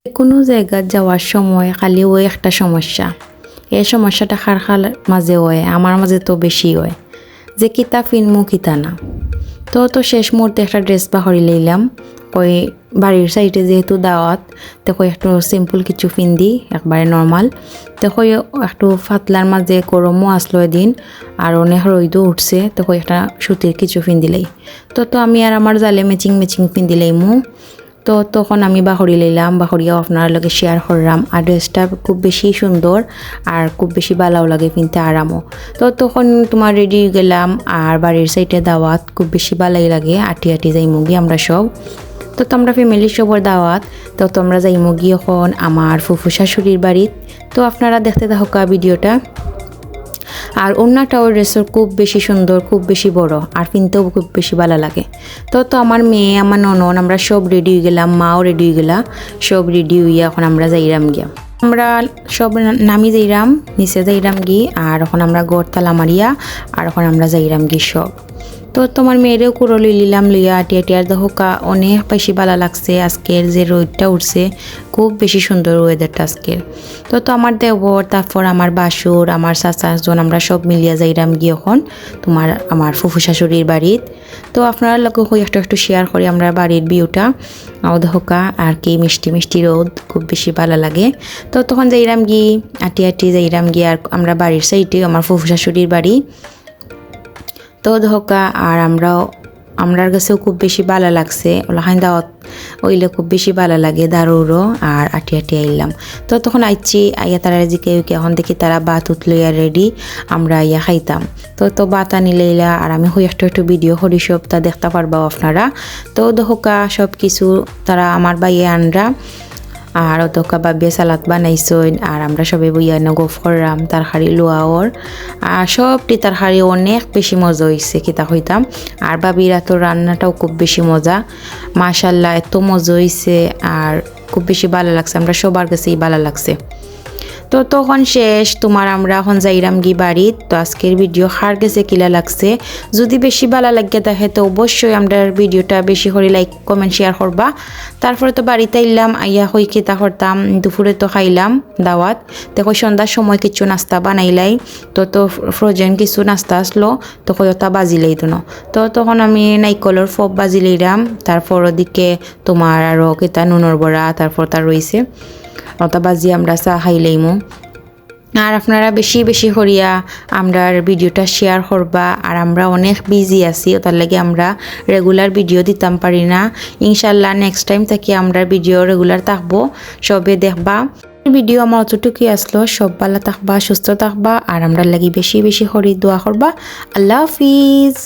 কোনো জায়গা যাওয়ার সময় খালি ওই একটা সমস্যা, এই সমস্যাটা খার খার মাঝে হয়, আমার মাঝে তো বেশি হয় যে কিতা ফিনমু কিতা না। তো শেষ মুহূর্তে একটা ড্রেস বাহরি লইলাম। ওই বাড়ির সাইডে যেহেতু দাওয়াত, দেখো একটু সিম্পল কিছু ফিন্দি একবারে নর্মাল। দেখো একটু ফাতলার মাঝে গরমও আসলো এদিন আর অনেক রইদও উঠছে, দেখো একটা সুতির কিছু ফিন্দিলাই। তো আমি আর আমার জালে ম্যাচিং ফিন্দিলাইমু। তো তখন আমি বাহরি লইলাম, বাহরিয়াও আপনার লগে শেয়ার করলাম। আর ড্রেসটা খুব বেশি সুন্দর আর খুব বেশি ভালোও লাগে, কিনতে আরামও। তো তখন তোমার রেডি গেলাম আর বাড়ির সাইডে দাওয়াত, খুব বেশি ভালোই লাগে। আটি যাইমু গিয়ে আমরা সব, তো আমরা ফ্যামিলির সবার দাওয়াত। তো আমরা যাইমু গিয়ে এখন আমার ফুফু শাশুড়ির বাড়িত। তো আপনারা দেখতে থাকা ভিডিওটা। আর ওড়নাটাও ড্রেসের খুব বেশি সুন্দর, খুব বেশি বড় আর কিনতেও খুব বেশি ভালো লাগে। তো আমার মেয়ে, আমার ননদ, আমরা সব রেডি হয়ে গেলাম, মাও রেডি হয়ে গেলা, সব রেডি হইয়া এখন আমরা যাইরাম গিয়া। আমরা সব নামি যাইরাম, নিচে যাইরাম গি। আর এখন আমরা গড় তালা মারিয়া আর এখন আমরা যাইরাম গি সব। তো তোমার মেয়েরেও কুড়ো লিলাম, লইয়া আটি আর দেখো অনেক বেশি ভালো লাগছে। আজকের যে রোদটা উঠছে খুব বেশি সুন্দর ওয়েদারটা আজকের। তো আমার দেবর, তারপর আমার বাসুর, আমার চাচাজন, আমরা সব মিলিয়া যাইরাম গিয়ে এখন আমার ফুফু শাশুড়ির বাড়িত। তো আপনারা লোক একটু শেয়ার করি আমরা বাড়ির ভিউটা। দেখোকা আর কি মিষ্টি রোদ, খুব বেশি ভালো লাগে। তো তখন যাইরাম গি আটি যাইরাম গিয়ে আর আমরা বাড়ির সাইডে আমার ফুফু শাশুড়ির বাড়ি। তো ধোকা আর আমরার কাছেও খুব বেশি ভালো লাগছে। ওলাখান দাওয়াত ওইলে খুব বেশি ভালো লাগে, দারুরও। আর আটি আইলাম। তো তখন আইয়া তারা জিকে এখন দেখি তারা বাত উঠলইয়া রেডি, আমরা আইয়া খাইতাম। তো বাত আনিলাইলা আর আমি হই একটু ভিডিও করি, সব তা দেখতে পারবাও আপনারা। তো ধোকা সব কিছু তারা আমার বাইয়ে আনরা আর অতকা বাবিয়া সালাদ বানাইছইন। আর আমরা সবাই বইয়া গফ করলাম তরকারি লোয়াওর। আর সবটি তরকারি অনেক বেশি মজা হয়েছে কিতা হইতাম। আর বাবিরা তো রান্নাটাও খুব বেশি মজা, মাশাল্লাহ এত মজা হয়েছে আর খুব বেশি ভালো লাগছে, আমরা সবার কাছেই ভালো লাগছে। তো তখন শেষ আমরা এখন যাইরাম গি বাড়িত। তো আজকের ভিডিও খার গেছে কিলা লাগছে, যদি বেশি ভালো লাগে দেখে তো অবশ্যই আমরা ভিডিওটা বেশি করে লাইক কমেন্ট শেয়ার করবা। তারপরে তো বাড়িতে আইলাম, আইয়া হই খেতা করতাম, দুপুরে তো খাইলাম দাওয়াত। দেখো সন্ধ্যার সময় কিছু নাস্তা বানাইলাই। তো ফ্রোজেন কিছু নাস্তা আসলো, তো কয়টা বাজিলেই তো তখন আমি নাইকলের ফপ বাজিলাইলাম। তারপর ওদিকে তোমার আরও কেতা নুনর বড়া, তারপর তার রয়েছে ওটা বাজি আমরা চা খাইলাইমু। আর আপনারা বেশি করিয়া আমরার ভিডিওটা শেয়ার করবা। আর আমরা অনেক বিজি আছি, ওটার লাগে আমরা রেগুলার ভিডিও দিতাম পারি না। ইনশাল্লাহ নেক্সট টাইম থেকে আমরা ভিডিও রেগুলার থাকবো, সবে দেখবা। ভিডিও আমার অতটুকুই আসলো, সব ভালো থাকবা, সুস্থ থাকবা আর আমরা লাগি বেশি করে দোয়া করবা। আল্লাহ হাফিজ।